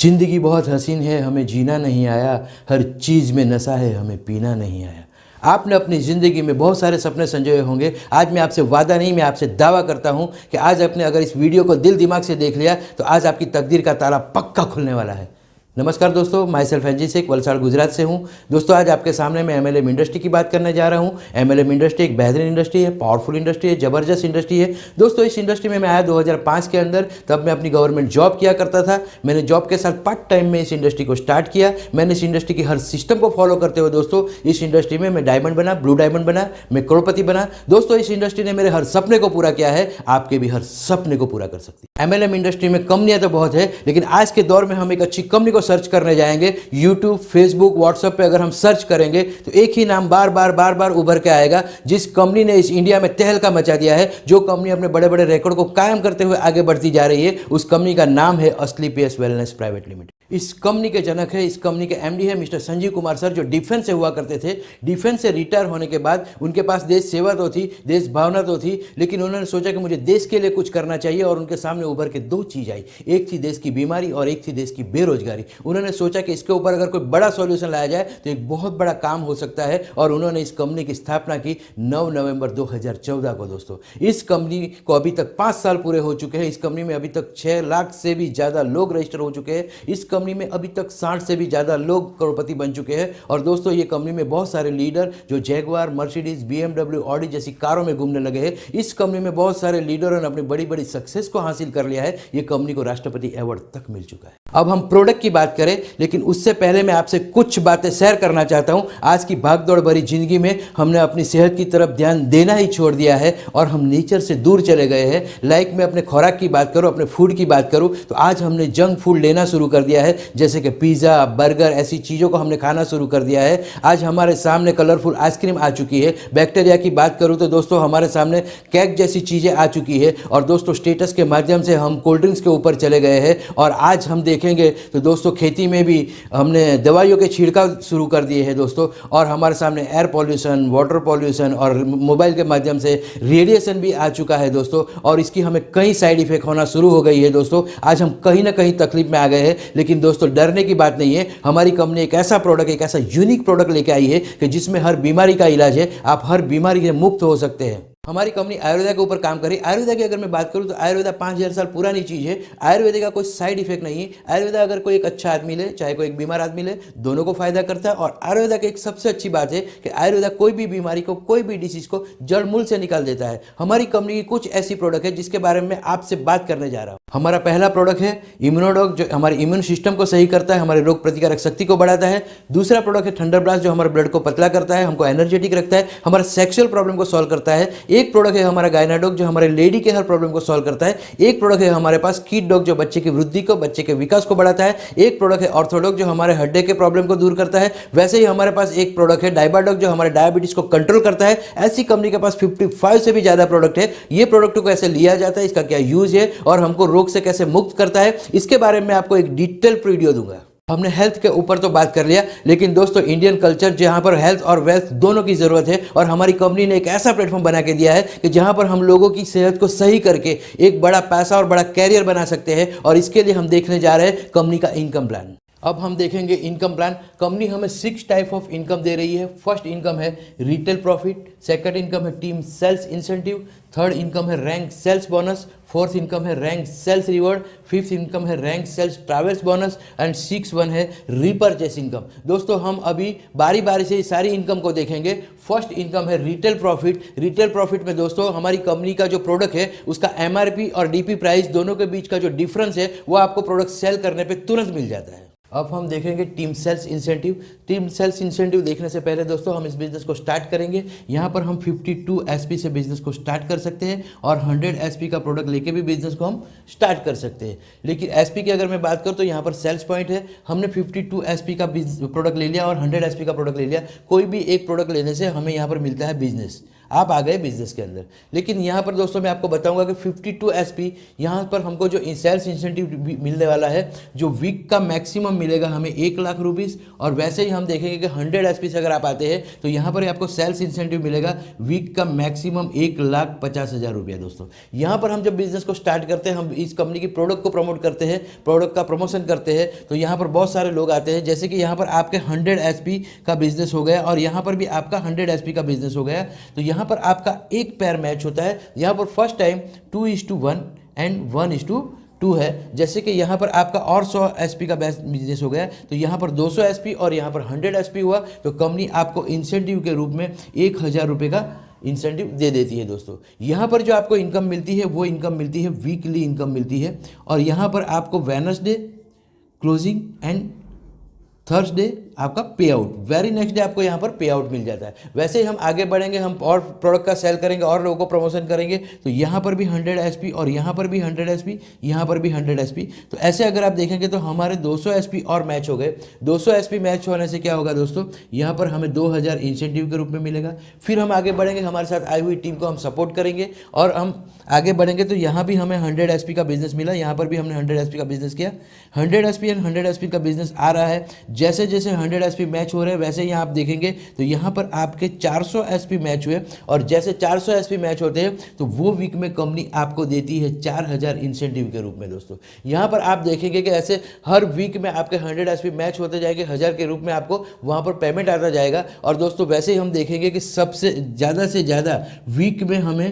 जिंदगी बहुत हसीन है, हमें जीना नहीं आया, हर चीज़ में नशा है, हमें पीना नहीं आया। आपने अपनी ज़िंदगी में बहुत सारे सपने संजोए होंगे। आज मैं आपसे वादा नहीं, मैं आपसे दावा करता हूं कि आज आपने अगर इस वीडियो को दिल दिमाग से देख लिया तो आज आपकी तकदीर का ताला पक्का खुलने वाला है। नमस्कार दोस्तों, myself NG Shaikh, Valsad Gujarat से हूं। दोस्तों आज आपके सामने मैं एमएलएम इंडस्ट्री की बात करने जा रहा हूं। एमएलएम इंडस्ट्री एक बेहतरीन इंडस्ट्री है, पावरफुल इंडस्ट्री है, ज़बरदस्त इंडस्ट्री है। दोस्तों इस इंडस्ट्री में मैं आया 2005 के अंदर, तब मैं अपनी गवर्नमेंट जॉब किया करता था। मैंने जॉब के साथ पार्ट टाइम में इस इंडस्ट्री को स्टार्ट किया। मैंने इस इंडस्ट्री की हर सिस्टम को फॉलो करते हुए दोस्तों इस इंडस्ट्री में मैं डायमंड बना, ब्लू डायमंड बना, मैं करोड़पति बना। दोस्तों इस इंडस्ट्री ने मेरे हर सपने को पूरा किया है, आपके भी हर सपने को पूरा कर सकती है। एमएलएम इंडस्ट्री में कंपनियां तो बहुत है, लेकिन आज के दौर में हम एक अच्छी कंपनी को सर्च करने जाएंगे। यूट्यूब, फेसबुक, व्हाट्सएप पे अगर हम सर्च करेंगे तो एक ही नाम बार बार उभर के आएगा, जिस कंपनी ने इस इंडिया में तहलका मचा दिया है, जो कंपनी अपने बड़े बड़े रिकॉर्ड को कायम करते हुए आगे बढ़ती जा रही है, उस कंपनी का नाम है असली पीएस वेलनेस प्राइवेट लिमिटेड। इस कंपनी के जनक है, इस कंपनी के एमडी है मिस्टर संजीव कुमार सर, जो डिफेंस से हुआ करते थे। डिफेंस से रिटायर होने के बाद उनके पास देश सेवा तो थी, देश भावना तो थी, लेकिन उन्होंने सोचा कि मुझे देश के लिए कुछ करना चाहिए और उनके सामने उभर के दो चीज आई, एक थी देश की बीमारी और एक थी देश की बेरोजगारी। उन्होंने सोचा कि इसके ऊपर अगर कोई बड़ा सॉल्यूशन लाया जाए तो एक बहुत बड़ा काम हो सकता है और उन्होंने इस कंपनी की स्थापना की 9 नवंबर 2014 को। दोस्तों इस कंपनी को अभी तक 5 साल पूरे हो चुके हैं। इस कंपनी में अभी तक 6 लाख से भी ज्यादा लोग रजिस्टर हो चुके हैं। इस कंपनी में अभी तक 60 से भी ज्यादा लोग करोड़पति बन चुके हैं। और दोस्तों ये कंपनी में बहुत सारे लीडर जो जैगवार, मर्सिडीज, बीएमडब्ल्यू, ऑडी जैसी कारों में घूमने लगे हैं। इस कंपनी में बहुत सारे लीडरों ने अपनी बड़ी बड़ी सक्सेस को हासिल कर लिया है। ये कंपनी को राष्ट्रपति अवार्ड तक मिल चुका है। अब हम प्रोडक्ट की बात करें, लेकिन उससे पहले मैं आपसे कुछ बातें शेयर करना चाहता हूं। आज की भागदौड़ भरी जिंदगी में हमने अपनी सेहत की तरफ ध्यान देना ही छोड़ दिया है और हम नेचर से दूर चले गए हैं। लाइक मैं अपने खुराक की बात करूं, अपने फूड की बात करूं, तो आज हमने जंक फूड लेना शुरू कर दिया है, जैसे कि पिज़्ज़ा, बर्गर, ऐसी चीज़ों को हमने खाना शुरू कर दिया है। आज हमारे सामने कलरफुल आइसक्रीम आ चुकी है। बैक्टीरिया की बात करूं तो दोस्तों हमारे सामने केक जैसी चीज़ें आ चुकी है। और दोस्तों स्टेटस के माध्यम से हम कोल्ड ड्रिंक्स के ऊपर चले गए हैं। और आज हम देखेंगे तो दोस्तों खेती में भी हमने दवाइयों के छिड़काव शुरू कर दिए हैं दोस्तों। और हमारे सामने एयर पॉल्यूशन, वाटर पॉल्यूशन और मोबाइल के माध्यम से रेडिएशन भी आ चुका है दोस्तों। और इसकी हमें कई साइड इफेक्ट होना शुरू हो गई है दोस्तों। आज हम कहीं ना कहीं तकलीफ में आ गए हैं, लेकिन दोस्तों डरने की बात नहीं है। हमारी कंपनी एक ऐसा प्रोडक्ट, एक ऐसा यूनिक प्रोडक्ट लेके आई है कि जिसमें हर बीमारी का इलाज है। आप हर बीमारी से मुक्त हो सकते हैं। हमारी कंपनी आयुर्वेदा के ऊपर काम करी। आयुर्वेदा की अगर मैं बात करूं तो आयुर्वेदा 5000 साल पुरानी चीज़ है। आयुर्वेदा का कोई साइड इफेक्ट नहीं है। आयुर्वेदा अगर कोई एक अच्छा आदमी ले, चाहे कोई एक बीमार आदमी ले, दोनों को फायदा करता है। और आयुर्वेदा की एक सबसे अच्छी बात है कि आयुर्वेदा कोई भी बीमारी को, कोई भी डिसीज को जड़ मूल से निकाल देता है। हमारी कंपनी की कुछ ऐसी प्रोडक्ट है जिसके बारे में आपसे बात करने जा रहा हूँ। हमारा पहला प्रोडक्ट है इम्यूनोडॉग, जो हमारे इम्यून सिस्टम को सही करता है, हमारे रोग प्रतिकारक शक्ति को बढ़ाता है। दूसरा प्रोडक्ट है थंडर ब्लास्ट, जो हमारे ब्लड को पतला करता है, हमको एनर्जेटिक रखता है, हमारा सेक्सुअल प्रॉब्लम को सॉल्व करता है। एक प्रोडक्ट है हमारा गायनाडॉग, जो हमारे लेडी के हर प्रॉब्लम को सॉल्व करता है। एक प्रोडक्ट है हमारे पास किड डॉग, जो बच्चे की वृद्धि को, बच्चे के विकास को बढ़ाता है। एक प्रोडक्ट है ऑर्थोडॉग, जो हमारे हड्डे के प्रॉब्लम को दूर करता है। वैसे ही हमारे पास एक प्रोडक्ट है डायबाडॉग, जो हमारे डायबिटीज को कंट्रोल करता है। ऐसी कंपनी के पास 55 से भी ज्यादा प्रोडक्ट है। ये प्रोडक्ट को कैसे लिया जाता है, इसका क्या यूज है और हमको रोग से कैसे मुक्त करता है, इसके बारे में आपको एक डिटेल वीडियो दूंगा। हमने हेल्थ के ऊपर तो बात कर लिया, लेकिन दोस्तों इंडियन कल्चर जहां पर हेल्थ और वेल्थ दोनों की जरूरत है, और हमारी कंपनी ने एक ऐसा प्लेटफॉर्म बना के दिया है कि जहां पर हम लोगों की सेहत को सही करके एक बड़ा पैसा और बड़ा कैरियर बना सकते हैं। और इसके लिए हम देखने जा रहे हैं कंपनी का इनकम प्लान। अब हम देखेंगे इनकम प्लान। कंपनी हमें 6 टाइप ऑफ इनकम दे रही है। फर्स्ट इनकम है रिटेल प्रॉफिट, सेकंड इनकम है team sales incentive, third income है rank sales bonus, fourth income है rank sales reward, fifth income है rank sales travels bonus and 6 one है रीपर्चेस इनकम। दोस्तों हम अभी बारी बारी से सारी इनकम को देखेंगे। फर्स्ट इनकम है रिटेल प्रॉफिट। रिटेल प्रॉफिट में दोस्तों हमारी कंपनी का जो प्रोडक्ट है उसका एमआरपी और डीपी प्राइस दोनों के बीच का जो डिफरेंस है वो आपको प्रोडक्ट सेल करने पे तुरंत मिल जाता है। अब हम देखेंगे team sales incentive. Team sales incentive देखने से पहले दोस्तों हम इस बिजनेस को स्टार्ट करेंगे। यहाँ पर हम 52 एसपी से बिजनेस को स्टार्ट कर सकते हैं और 100 एसपी का प्रोडक्ट लेके भी बिजनेस को हम स्टार्ट कर सकते हैं। लेकिन एसपी की अगर मैं बात करूँ तो यहाँ पर सेल्स पॉइंट है। हमने 52 एसपी का प्रोडक्ट ले लिया और 100 एसपी का प्रोडक्ट ले लिया। कोई भी एक प्रोडक्ट लेने से हमें यहाँ पर मिलता है बिजनेस। आप आ गए बिजनेस के अंदर। लेकिन यहाँ पर दोस्तों मैं आपको बताऊंगा कि 52 SP यहाँ पर हमको जो सेल्स इंसेंटिव मिलने वाला है, जो वीक का मैक्सिमम मिलेगा हमें 1 लाख रुपीज़। और वैसे ही हम देखेंगे कि 100 SP से अगर आप आते हैं तो यहाँ पर आपको सेल्स इंसेंटिव मिलेगा वीक का मैक्सिमम 1,50,000 रुपया। दोस्तों यहाँ पर हम जब बिजनेस को स्टार्ट करते हैं, हम इस कंपनी की प्रोडक्ट को प्रमोट करते हैं, प्रोडक्ट का प्रमोशन करते हैं, तो यहाँ पर बहुत सारे लोग आते हैं। जैसे कि यहाँ पर आपके 100 SP का बिजनेस हो गया और यहाँ पर भी आपका 100 SP का बिजनेस हो गया, तो यहाँ पर आपका एक पैर मैच होता है। यहाँ पर फर्स्ट टाइम 2:1 एंड 1:2 है। जैसे कि यहाँ पर आपका और 100 SP का बिजनेस हो गया, तो यहाँ पर 200 SP और यहाँ पर 100 SP हुआ, तो कंपनी आपको इंसेंटिव के रूप में 1,000 रुपये का इंसेंटिव दे देती है। दोस्तों यहाँ पर जो आपको इनकम मिलती है वो इनकम मिलती है वीकली इनकम मिलती है। और यहाँ पर आपको वेडनेसडे क्लोजिंग एंड थर्सडे आपका पे आउट, वेरी नेक्स्ट डे आपको यहाँ पर पे आउट मिल जाता है। वैसे ही हम आगे बढ़ेंगे, हम और प्रोडक्ट का सेल करेंगे और लोगों को प्रमोशन करेंगे, तो यहाँ पर भी 100 SP और यहाँ पर भी 100 SP, यहाँ पर भी 100 SP। तो ऐसे अगर आप देखेंगे तो हमारे 200 SP और मैच हो गए। 200 SP मैच होने से क्या होगा दोस्तों, यहाँ पर हमें 2,000 इंसेंटिव के रूप में मिलेगा। फिर हम आगे बढ़ेंगे, हमारे साथ आई हुई टीम को हम सपोर्ट करेंगे और हम आगे बढ़ेंगे, तो यहाँ भी हमें 100 SP का बिजनेस मिला, यहाँ पर भी हमने 100 SP का बिजनेस किया। 100 SP एंड 100 SP का बिजनेस आ रहा है। जैसे जैसे 100 SP मैच हो रहे हैं वैसे ही आप देखेंगे तो यहाँ पर आपके 400 SP मैच हुए, और जैसे 400 SP मैच होते हैं तो वो वीक में कंपनी आपको देती है 4,000 इंसेंटिव के रूप में। दोस्तों यहाँ पर आप देखेंगे कि ऐसे हर वीक में आपके 100 SP मैच होते जाएंगे, 1,000 के रूप में आपको वहाँ पर पेमेंट आता जाएगा। और दोस्तों वैसे ही हम देखेंगे कि सबसे ज़्यादा वीक में हमें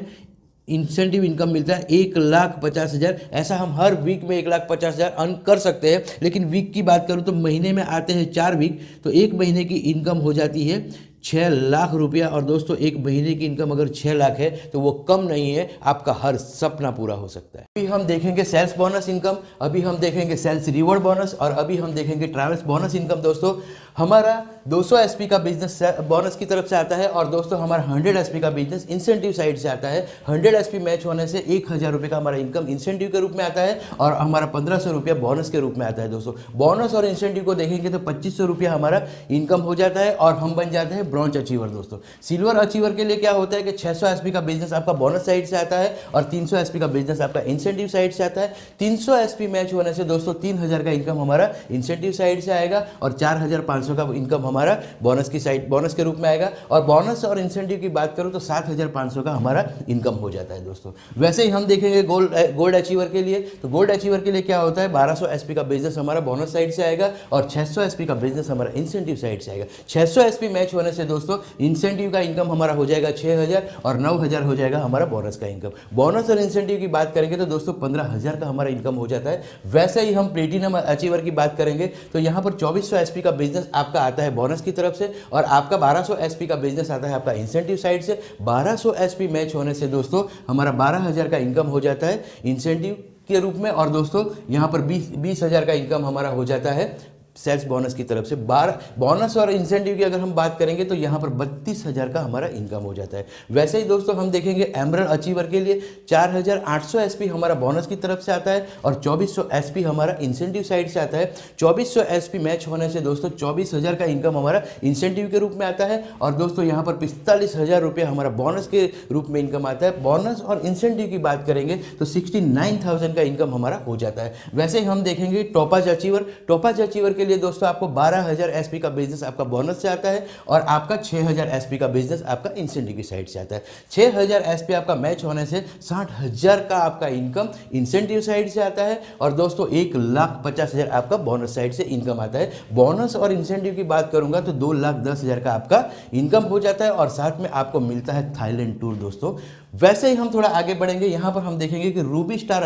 इंसेंटिव इनकम मिलता है 1,50,000। ऐसा हम हर वीक में 1,50,000 अर्न कर सकते हैं। लेकिन वीक की बात करूं तो महीने में आते हैं 4 वीक, तो एक महीने की इनकम हो जाती है 6 लाख रुपया। और दोस्तों एक महीने की इनकम अगर 6 लाख है तो वो कम नहीं है, आपका हर सपना पूरा हो सकता है। अभी हम देखेंगे सेल्स बोनस इनकम, अभी हम देखेंगे सेल्स रिवॉर्ड बोनस, और अभी हम देखेंगे ट्रैवल्स बोनस इनकम। दोस्तों हमारा 200 SP का बिजनेस बोनस की तरफ से आता है, और दोस्तों हमारा 100 SP का बिजनेस इंसेंटिव साइड से आता है। 100 SP मैच होने से 1,000 रुपये का हमारा इनकम इंसेंटिव के रूप में आता है, और हमारा 1,500 रुपया बोनस के रूप में आता है। दोस्तों बोनस और इंसेंटिव को देखेंगे तो 2,500 रुपया हमारा इनकम हो जाता है, और हम बन जाते हैं ब्रॉन्ज अचीवर। दोस्तों सिल्वर अचीवर के लिए क्या होता है कि 600 SP का बिजनेस आपका बोनस साइड से आता है, और 300 SP का बिजनेस आपका इंसेंटिव साइड से आता है। 300 SP मैच होने से दोस्तों 3,000 का इनकम हमारा इंसेंटिव साइड से आएगा, और 4,500 का इनकम हमारा बोनस की साइड बोनस के रूप में आएगा। और बोनस और इंसेंटिव की बात करूं तो 7,500 का हमारा इनकम हो जाता है। दोस्तों वैसे ही हम देखेंगे गोल्ड अचीवर के लिए, तो गोल्ड अचीवर के लिए क्या होता है, 1200 SP का बिजनेस हमारा बोनस साइड से आएगा, और 600 SP का बिजनेस हमारा इंसेंटिव साइड से आएगा। 600 SP मैच होने से दोस्तों इंसेंटिव का इनकम हमारा हो जाएगा 6,000, और 9,000 हो जाएगा हमारा बोनस का इनकम। बोनस और इंसेंटिव की बात करेंगे तो दोस्तों 15,000 का हमारा इनकम हो जाता है। वैसे ही हम प्लेटिनम अचीवर की बात करेंगे तो यहाँ पर 2400 SP का बिजनेस आपका आता है बोनस की तरफ से, और आपका 1200 SP का बिजनेस आता है आपका इंसेंटिव साइड से। 1200 SP मैच होने से दोस्तों हमारा 12,000 का इनकम हो जाता है इंसेंटिव के रूप में, और दोस्तों यहाँ पर 20,000 का इनकम हमारा हो जाता है सेल्स बोनस की तरफ से। बोनस और इंसेंटिव की अगर हम बात करेंगे तो यहाँ पर 32,000 का हमारा इनकम हो जाता है। वैसे ही दोस्तों हम देखेंगे एमरल्ड अचीवर के लिए 4,800 SP हमारा बोनस की तरफ से आता है, और 2,400 SP हमारा इंसेंटिव साइड से आता है। 2,400 SP मैच होने से दोस्तों 24,000 का इनकम हमारा इंसेंटिव के रूप में आता है, और दोस्तों यहाँ पर 45,000 रुपये हमारा बोनस के रूप में इनकम आता है। बोनस और इंसेंटिव की बात करेंगे तो 69,000 का इनकम हमारा हो जाता है। वैसे ही हम देखेंगे टोपाज अचीवर के लिए दोस्तों आपको 12,000 SP का बिजनेस आपका बोनस से आता है, और आपका 6,000 SP का बिजनेस आपका इंसेंटिव की साइड से आता है। 6,000 SP आपका मैच होने से 60,000 का आपका इनकम इंसेंटिव साइड से आता है, और दोस्तों 1,50,000 आपका बोनस साइड से इनकम आता है। बोनस और इंसेंटिव की बात करूंगा तो 2,10,000 का आपका इनकम हो जाता है, और साथ में आपको मिलता है थाईलैंड टूर। दोस्तों वैसे ही हम थोड़ा आगे बढ़ेंगे, यहाँ पर हम देखेंगे कि रूबी स्टार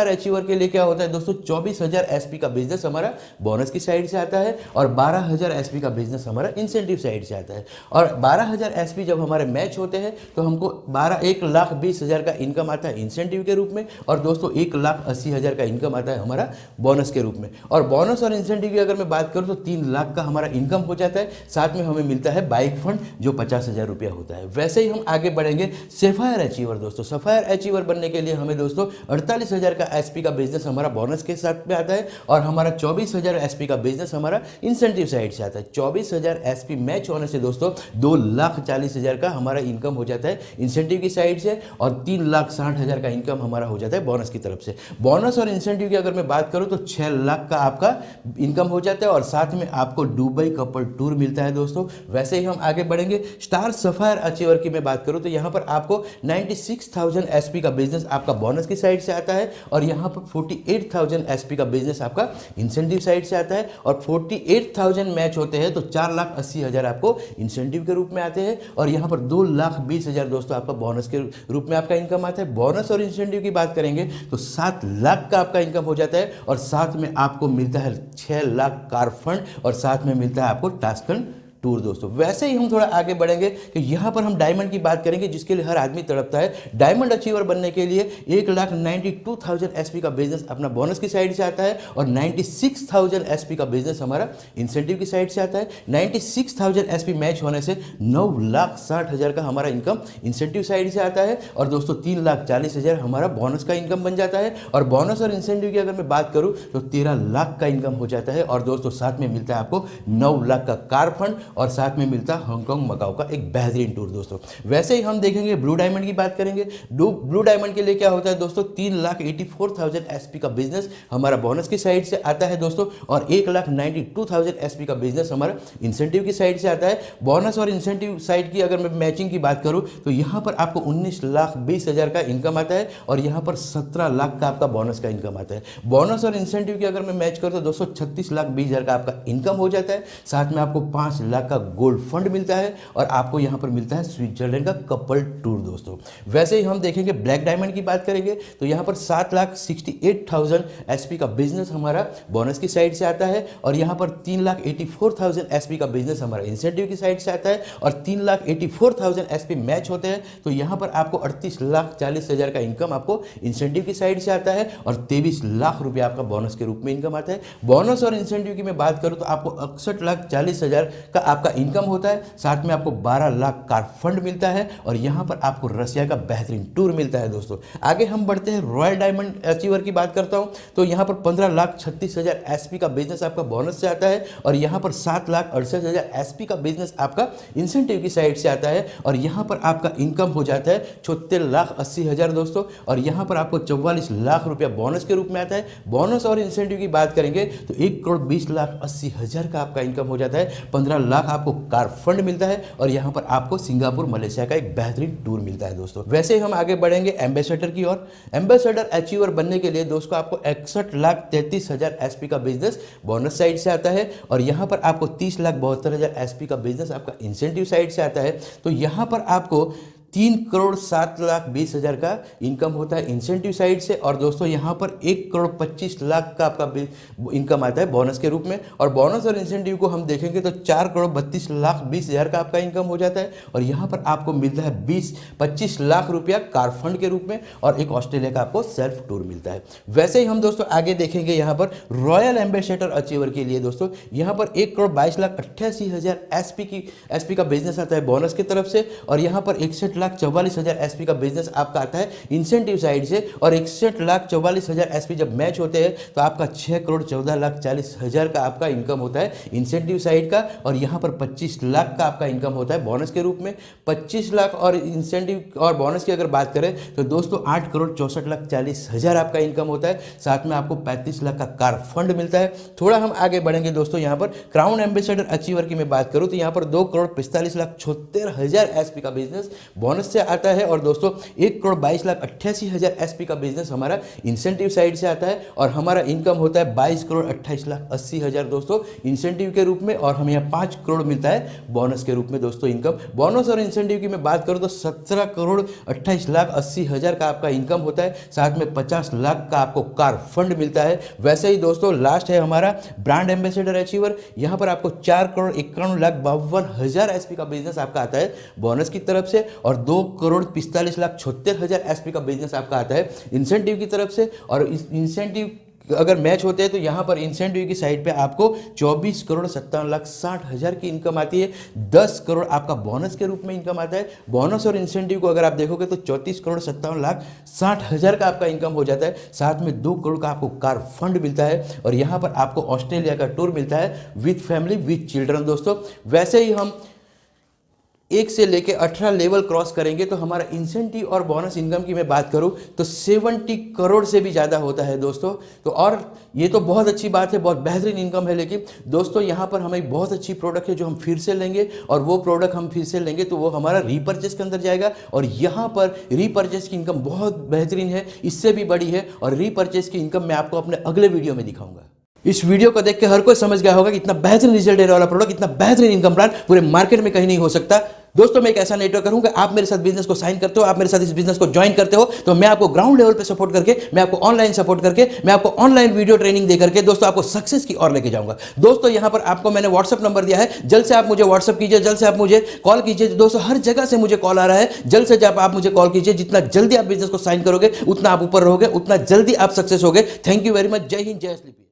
अचीवर के लिए क्या होता है दोस्तों, 24,000 SP का बिजनेस हमारा बोनस की साइड से आता है, और 12,000 SP का बिजनेस हमारा इंसेंटिव साइड से आता है। और 12,000 SP जब हमारे मैच होते हैं तो हमको 1,20,000 का इनकम आता है इंसेंटिव के रूप में, और दोस्तों 1,80,000 का इनकम आता है हमारा बोनस के रूप में। और बोनस और इंसेंटिव की अगर मैं बात करूँ तो 3 लाख का हमारा इनकम हो जाता है। साथ में हमें मिलता है बाइक फंड जो 50,000 रुपया होता है। वैसे ही हम आगे बढ़ेंगे, सफायर अचीवर दोस्तों, सफायर अचीवर बनने के लिए हमें दोस्तों 48,000 का एसपी का बिजनेस हमारा बोनस के साथ में आता है और हमारा 24,000 एसपी का बिजनेस हमारा इंसेंटिव साइड से आता है। 24,000 एसपी मैच होने से दोस्तों 2,40,000 का हमारा इनकम हो जाता है इंसेंटिव की साइड से और 3,60,000 का इनकम हमारा हो जाता है बोनस की तरफ से। बोनस और इंसेंटिव की अगर मैं बात करूं तो 6 लाख का आपका इनकम हो जाता है और साथ में आपको दुबई कपल टूर मिलता है दोस्तों। वैसे ही हम आगे बढ़ेंगे। स्टार सफायर अचीवर की मैं बात करूं तो यहां पर आपको 96,000 एसपी का बिजनेस आपका बोनस की साइड से आता है और यहां पर 48,000 एसपी का बिजनेस आपका इंसेंटिव साइड से आता है और 48,000 मैच होते हैं तो 4,80,000 आपको इंसेंटिव के रूप में आते हैं और यहां पर 2,20,000 दोस्तों आपका बोनस के रूप में आपका इनकम आता है। बोनस और इंसेंटिव की बात करेंगे तो 7 लाख का आपका इनकम हो जाता है और साथ में आपको मिलता है 6 लाख कार फंड और साथ में मिलता है आपको टास्कन टूर दोस्तों। वैसे ही हम थोड़ा आगे बढ़ेंगे कि यहाँ पर हम डायमंड की बात करेंगे जिसके लिए हर आदमी तड़पता है। डायमंड अचीवर बनने के लिए 1,92,000 एसपी का बिजनेस अपना बोनस की साइड से आता है और 96,000 एसपी का बिजनेस हमारा इंसेंटिव की साइड से आता है। 96,000 एसपी मैच होने से 9,60,000 का हमारा इनकम इंसेंटिव साइड से आता है और दोस्तों 3,40,000 हमारा बोनस का इनकम बन जाता है और बोनस और इंसेंटिव की अगर मैं बात करूँ तो 13 लाख का इनकम हो जाता है और दोस्तों साथ में मिलता है आपको 9 लाख का कार फंड और साथ में मिलता है हांगकांग मकाओ का एक बेहतरीन टूर दोस्तों। वैसे ही हम देखेंगे ब्लू डायमंड की बात करेंगे। ब्लू डायमंड के लिए क्या होता है दोस्तों 3,84,000 एसपी का बिजनेस हमारा बोनस की साइड से आता है दोस्तों और 1,92,000 एसपी का बिजनेस हमारा इंसेंटिव की साइड से आता है। बोनस और इंसेंटिव साइड की अगर मैं मैचिंग की बात करूं तो यहां पर आपको 19,20,000 का इनकम आता है और यहां पर 17 लाख का आपका बोनस का इनकम आता है। बोनस और इंसेंटिव की अगर मैं मैच करूं तो दोस्तों 36,20,000 का आपका इनकम हो जाता है। साथ में आपको 5 लाख का गोल्ड फंड मिलता है और आपको यहां पर मिलता है स्विट्जरलैंड का कपल टूर दोस्तों। वैसे ही हम देखेंगे ब्लैक डायमंड की बात करेंगे तो यहां पर 7,68,000 एसपी का बिजनेस हमारा बोनस की साइड से आता है और यहां पर 3,84,000 एसपी का बिजनेस हमारा इंसेंटिव की साइड से आता है और 3,84,000 एसपी मैच होते हैं तो यहां पर आपको 38,40,000 का इनकम आपको इंसेंटिव की साइड से आता है और 23 लाख रुपया आपका बोनस के रूप में इनकम आता है। बोनस और इंसेंटिव की मैं बात करूं तो आपको 61,40,000 का आपका इनकम होता है। साथ में आपको 12 लाख कार फंड मिलता है और यहां पर आपको रशिया का बेहतरीन टूर मिलता है दोस्तों। आगे हम बढ़ते हैं रॉयल डायमंड अचीवर की बात करता हूं तो यहां पर 15,36,000 एसपी का बिजनेस आपका बोनस से आता है और यहां पर 7,68,000 एसपी का बिजनेस आपका इंसेंटिव की साइड से आता है और यहां पर आपका इनकम हो जाता है 76,80,000 दोस्तों और यहां पर आपको 44 लाख रुपया बोनस के रूप में आता है। बोनस और इंसेंटिव की बात करेंगे तो 1,20,80,000 का आपका इनकम हो जाता है। 15 लाख आपको कार फंड मिलता है और यहां पर आपको सिंगापुर मलेशिया का एक बेहतरीन टूर मिलता है दोस्तों। वैसे ही हम आगे बढ़ेंगे एम्बेसडर की ओर। एम्बेसडर अचीवर बनने के लिए दोस्तों आपको 61,33,000 एसपी का बिजनेस बोनस साइड से आता है और यहां पर आपको 30,72,000 एसपी का बिजनेस आपका इंसेंटिव साइड से आता है। तो यहां पर आपको 3,07,20,000 का इनकम होता है इंसेंटिव साइड से और दोस्तों यहाँ पर 1,25,00,000 का आपका इनकम आता है बोनस के रूप में और बोनस और इंसेंटिव को हम देखेंगे तो 4,32,20,000 का आपका इनकम हो जाता है और यहाँ पर आपको मिलता है 25 लाख रुपया कार फंड के रूप में और एक ऑस्ट्रेलिया का आपको सेल्फ टूर मिलता है। वैसे ही हम दोस्तों आगे देखेंगे यहाँ पर रॉयल एम्बेसडर अचीवर के लिए दोस्तों यहाँ पर 1,22,88,000 एसपी का बिजनेस आता है बोनस की तरफ से और यहाँ पर 61,44,000 एसपी का बिजनेस आपका आता है इंसेंटिव साइड से और 61,44,000 एसपी जब मैच होते हैं तो आपका 6,14,40,000 का आपका इनकम होता है इंसेंटिव साइड का और यहाँ पर 25 लाख का आपका इनकम होता है बोनस के रूप में। 25 लाख और इंसेंटिव और बोनस की अगर बात करें तो दोस्तों 8,64,40,000 आपका इनकम होता है। साथ में आपको 35 लाख का कार फंड मिलता है। थोड़ा हम आगे बढ़ेंगे दोस्तों, यहाँ पर क्राउन एम्बेसडर अचीवर की मैं बात करूँ तो यहाँ पर 2,45,76,000 एसपी का बिजनेस बोनस से आता है और दोस्तों 1,22,88,000 एसपी का बिजनेस हमारा इंसेंटिव साइड से आता है और हमारा इनकम होता है 22,28,80,000 दोस्तों इंसेंटिव के रूप में और हमें यहाँ 5 करोड़ मिलता है बोनस के रूप में दोस्तों इनकम। बोनस और इंसेंटिव की मैं बात करूँ तो 17,28,80,000 का आपका इनकम होता है। साथ में 50 लाख का आपको कार फंड मिलता है। वैसे ही दोस्तों लास्ट है हमारा ब्रांड एम्बेसडर अचीवर। यहाँ पर आपको 4,51,52,000 एसपी का बिजनेस आपका आता है बोनस की तरफ से और 2,45,76,000 एसपी का बिजनेस आपका आता है इंसेंटिव की तरफ से और इस इंसेंटिव अगर मैच होते हैं तो यहाँ पर इंसेंटिव की साइड पे आपको 24,57,60,000 की इनकम आती है। 10 करोड़ आपका बोनस के रूप में इनकम आता है। बोनस और इंसेंटिव को अगर आप देखोगे तो 34,57,60,000 का आपका इनकम हो जाता है। साथ में 2 करोड़ का आपको कार फंड मिलता है और यहाँ पर आपको ऑस्ट्रेलिया का टूर मिलता है विथ फैमिली विथ चिल्ड्रन। दोस्तों वैसे ही हम 1 से लेके 18 लेवल क्रॉस करेंगे तो हमारा इंसेंटिव और बोनस इनकम की मैं बात करूं तो 70 करोड़ से भी ज़्यादा होता है दोस्तों। तो और ये तो बहुत अच्छी बात है, बहुत बेहतरीन इनकम है, लेकिन दोस्तों यहाँ पर हमें बहुत अच्छी प्रोडक्ट है जो हम फिर से लेंगे और वो प्रोडक्ट हम फिर से लेंगे तो वो हमारा रीपर्चेस के अंदर जाएगा और यहाँ पर रीपर्चेस की इनकम बहुत बेहतरीन है, इससे भी बड़ी है और रीपर्चेस की इनकम मैं आपको अपने अगले वीडियो में दिखाऊंगा। इस वीडियो को देख के हर कोई समझ गया होगा कि इतना बेहतरीन रिजल्ट देने वाला प्रोडक्ट, इतना बेहतरीन इनकम प्लान पूरे मार्केट में कहीं नहीं हो सकता। दोस्तों मैं एक ऐसा नेटवर्क करूंगा, आप मेरे साथ बिजनेस को साइन करते हो, आप मेरे साथ इस बिजनेस को ज्वाइन करते हो तो मैं आपको ग्राउंड लेवल पे सपोर्ट करके, मैं आपको ऑनलाइन सपोर्ट करके, मैं आपको ऑनलाइन वीडियो ट्रेनिंग दे करके दोस्तों आपको सक्सेस की ओर लेके जाऊंगा। दोस्तों यहां पर आपको मैंने व्हाट्सअप नंबर दिया है, जल्द से आप मुझे व्हाट्सअप कीजिए, जल्द से आप मुझे कॉल कीजिए। दोस्तों हर जगह से मुझे कॉल आ रहा है, जल्द से जब आप मुझे कॉल कीजिए। जितना जल्दी आप बिजनेस को साइन करोगे उतना आप ऊपर रहोगे, उतना जल्दी आप सक्सेस होगे। Thank you very much. जय हिंद, जय स्लीपी।